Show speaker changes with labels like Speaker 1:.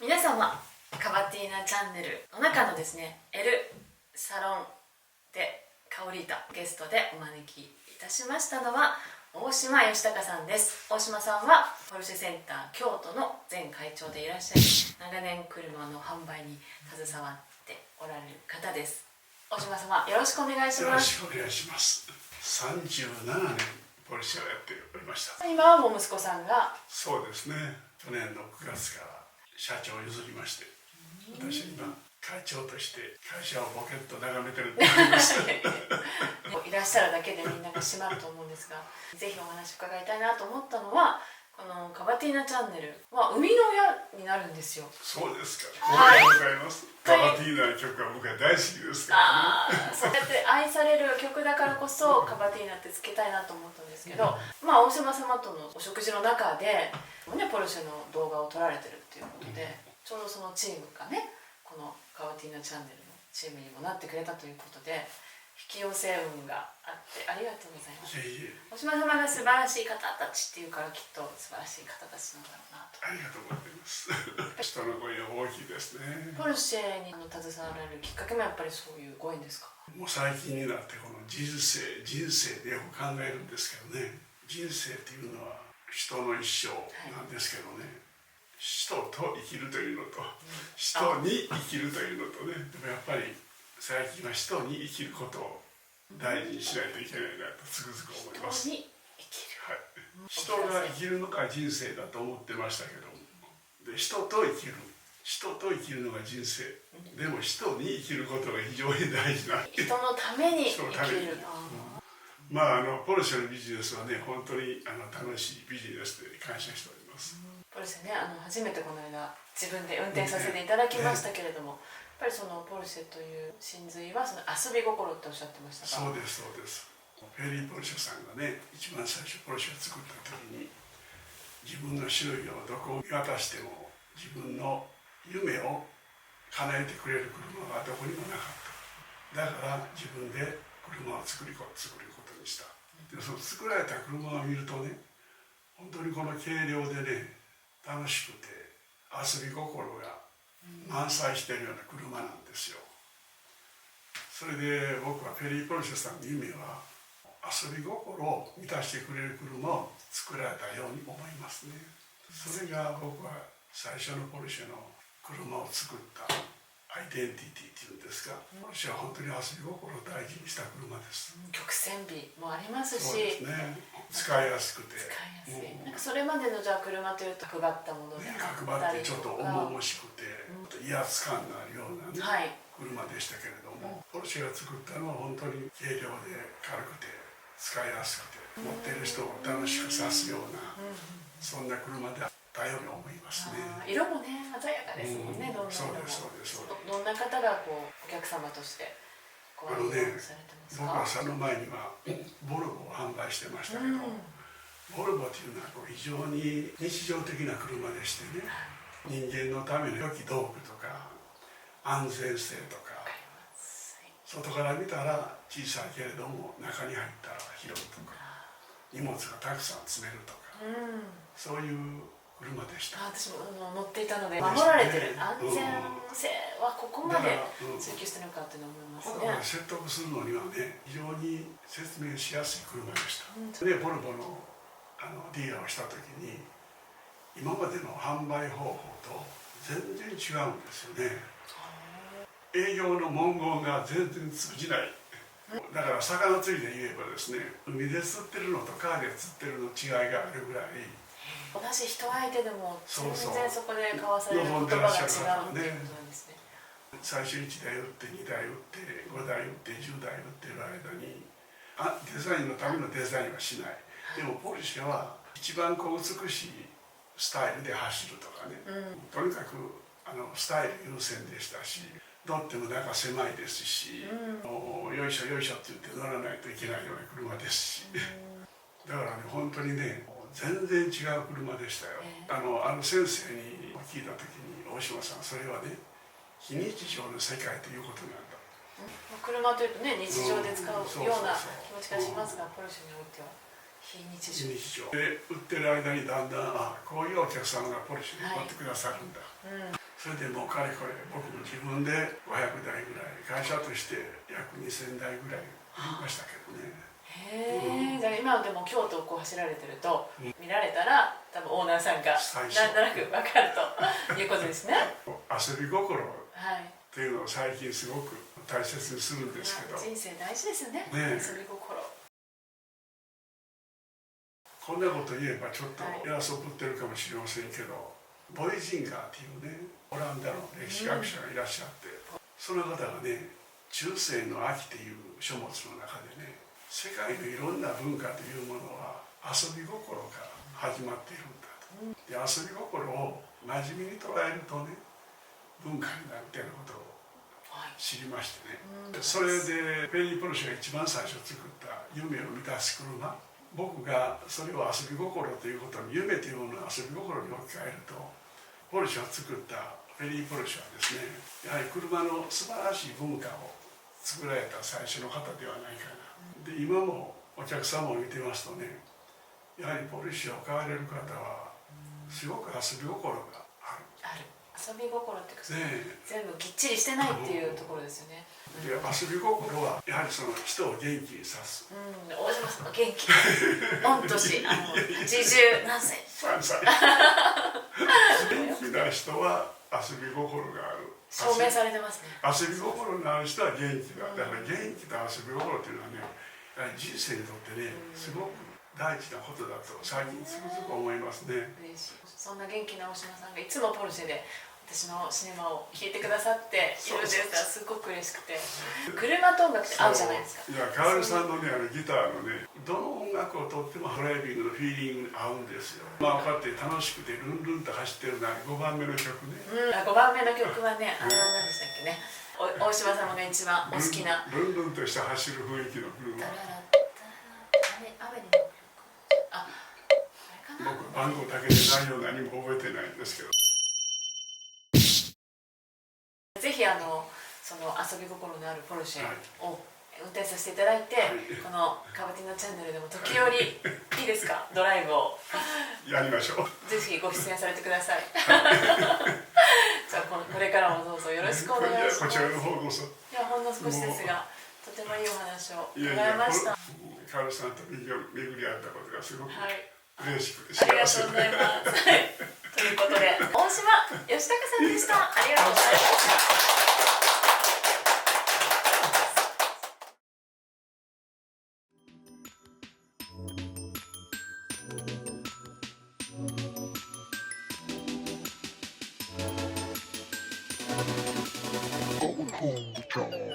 Speaker 1: 皆様、カバティーナチャンネルの中のですね、エルサロンでカオリータゲストでお招きいたしましたのは大島義孝さんです。大島さんはポルシェセンター京都の前会長でいらっしゃい、長年車の販売に携わっておられる方です。大島様、よろしくお願いします。
Speaker 2: よろしくお願いします。37年ポルシェをやっておりました。
Speaker 1: 今はもう息子さんが。
Speaker 2: そうですね、去年の9月から社長を譲りまして、私は今会長として会社をボケっと眺めてると思います
Speaker 1: いらっしゃるだけでみんなが閉まると思うんですが、ぜひお話伺いたいなと思ったのは、このカバティーナチャンネルは生みの親になるんですよ。
Speaker 2: そうですか、ありがとうございます。カバティーナの曲は僕は大好きですからね。
Speaker 1: そうやって愛される曲だからこそカバティーナってつけたいなと思ったんですけど、まあ大島様とのお食事の中で、ね、ポルシェの動画を撮られてるっていうことで、ちょうどそのチームがね、このカバティーナチャンネルのチームにもなってくれたということで、引き寄せ運があってありがとうございます。大島様が素晴らしい方たちっていうから、きっと素晴らしい方たちなんだろうなと。
Speaker 2: ありがとうございます。人の声が大きいですね。
Speaker 1: ポルシェに携わられるきっかけもやっぱりそういうご縁ですか？
Speaker 2: もう最近になってこの人生でよく考えるんですけどね、人生っていうのは人の一生なんですけどね、人と生きるというのと、人に生きるというのとね、でもやっぱり最近は人に生きることを大事にしないといけないなとつくづく思います。
Speaker 1: 人に生きる、
Speaker 2: はい、人が生きるのが人生だと思ってましたけど、で人と生きるのが人生、でも人に生きることが非常に大事な、
Speaker 1: 人のために生きる。
Speaker 2: まあポルシェのビジネスはね、本当に楽しいビジネスで感謝しております。
Speaker 1: ポルシェね、初めてこの間自分で運転させていただきましたけれども、やっぱりそのポルシェという真髄はその遊び心っておっしゃってましたか？
Speaker 2: そうですそうです。フェリー・ポルシェさんがね、一番最初ポルシェを作った時に、自分の周囲をどこを見渡しても自分の夢を叶えてくれる車はどこにもなかった。だから自分で車を作ることにした。でその作られた車を見るとね、本当にこの軽量でね、楽しくて遊び心が満載しているような車なんですよ。それで僕はフェリー・ポルシェさんの夢は遊び心を満たしてくれる車を作られたように思いますね。それが僕は最初のポルシェの車を作ったアイデンティティっていうんですか、ポルシェは本当に遊び心を大事にした車です。
Speaker 1: 曲線美もありますし、
Speaker 2: そうですね、使いやすくて、
Speaker 1: なんかそれまでのじゃあ車というと角張ったものであったりとか、
Speaker 2: 角張ってちょっと重々しくて、威圧感のあるような、ね、
Speaker 1: はい、
Speaker 2: 車でしたけれども、ポルシェが作ったのは本当に軽量で軽くて使いやすくて、乗っている人を楽しくさすような、そんな車であったように思いますね。
Speaker 1: 色もね鮮やかですもんね、どんな色も。どんな方がこうお客様としてご愛用されてますか？
Speaker 2: 僕はその前にはボルボを販売してましたけど、ボルボというのは非常に日常的な車でしてね、人間のための良き道具とか安全性とか、外から見たら小さいけれども中に入ったら広いとか、荷物がたくさん積めるとか、そういう車でした。
Speaker 1: 私も乗っていたので、守られてる安全性はここまで追求してるのかっていうのを思いますね。
Speaker 2: 説得するのにはね、非常に説明しやすい車でした。でボルボのディーラーをした時に、今までの販売方法と全然違うんですよね。営業の文言が全然通じない。だから魚釣りで言えばですね、海で釣ってるのと川で釣ってるの違いがあるぐらい、
Speaker 1: 同じ人相手でも全然そこで交わされる言葉が違うっていうことなんですね。
Speaker 2: 最初1台売って2台売って5台売って10台売ってる間にデザインのためのデザインはしない。でもポルシェは一番こう美しいスタイルで走るとかね、とにかくスタイル優先でしたし、乗っても中狭いですし、よいしょよいしょって言って乗らないといけないような車ですし、だからね、本当にね、全然違う車でしたよ。先生に聞いた時に、大島さん、それはね、非日常の世界ということなんだ。
Speaker 1: 車というとね、日常で使うような気持ちがしますが、ポルシェにおいては非日常
Speaker 2: で売ってる間にだんだんこういうお客さんがポルシェに乗ってくださるんだ、それでもうかれこれ僕も自分で500台ぐらい、会社として約2000台ぐらい売りましたけどね。
Speaker 1: へえ、じゃあ今でも京都をこう走られてると、見られたら多分オーナーさんがなんとなく分かるということですね。
Speaker 2: 遊び心
Speaker 1: はい。
Speaker 2: っていうのを最近すごく大切にするんですけど、
Speaker 1: 人生大事ですよね。
Speaker 2: ねえ、
Speaker 1: 遊び心。
Speaker 2: こんなこと言えばちょっと偉そうぶってるかもしれませんけど、ボイジンガーっていうね、オランダの歴史学者がいらっしゃって、その方がね「中世の秋」っていう書物の中でね、世界のいろんな文化というものは遊び心から始まっているんだと。で、遊び心を真面目に捉えるとね、文化になるみたいなことを知りましてね、それでペリー・ポルシェが一番最初作った夢を満たす車、僕がそれを遊び心ということに、夢というものを遊び心に置き換えると、ポルシェが作ったペリー・ポルシェはですね、やはり車の素晴らしい文化を作られた最初の方ではないかな。で、今もお客様を見てますとね、やはりポルシェを買われる方はすごく遊び心がある。
Speaker 1: 遊び心っていうか、
Speaker 2: ね、
Speaker 1: 全部ぎっちりしてないっていうところですよね。
Speaker 2: で、遊び心はやはりその人を元気にさす。
Speaker 1: 大島さんの元気。御年80何歳。
Speaker 2: 3歳。元気な人は遊び心がある。
Speaker 1: 証明されてますね。
Speaker 2: 遊び心のある人は元気だ。だから元気と遊び心っていうのはね、やはり人生にとってね、すごく大事なことだと最近つくづく思いますね。
Speaker 1: 嬉しい。そんな元気な大島さんがいつもポルシェで私のシネマを聴いてくださっているんですが、すごく嬉しくて、車と音楽って合うじゃないですか。
Speaker 2: いや、カールさんのね、ギターのね、どの音楽をとってもドライビングのフィーリングに合うんですよ。まあ、こうやって楽しくてルンルンと走ってるのは5番目の曲ね。
Speaker 1: 5番目の曲はね、あれは何でしたっけね。大島様が一番お好きな。
Speaker 2: ルンルンとした走る雰囲気の車。
Speaker 1: アベリの曲。あ、あれかな。
Speaker 2: 僕番号だけで内容何も覚えてないんですけど。
Speaker 1: ぜひその遊び心のあるポルシェを運転させていただいて、このカバティナチャンネルでも時折いいですか、ドライブを
Speaker 2: やりましょう。
Speaker 1: ぜひご出演されてください。じゃあこれからもどうぞよろしくお願いします。
Speaker 2: こちらの方こそ。
Speaker 1: いや、ほんの少しですが、とてもいいお話を伺いました。
Speaker 2: カールさんと巡り合ったことがすごく嬉しくて
Speaker 1: ありがとうございます。ということで、大島義孝さんでした。ありがとうございました。
Speaker 3: Going home to John.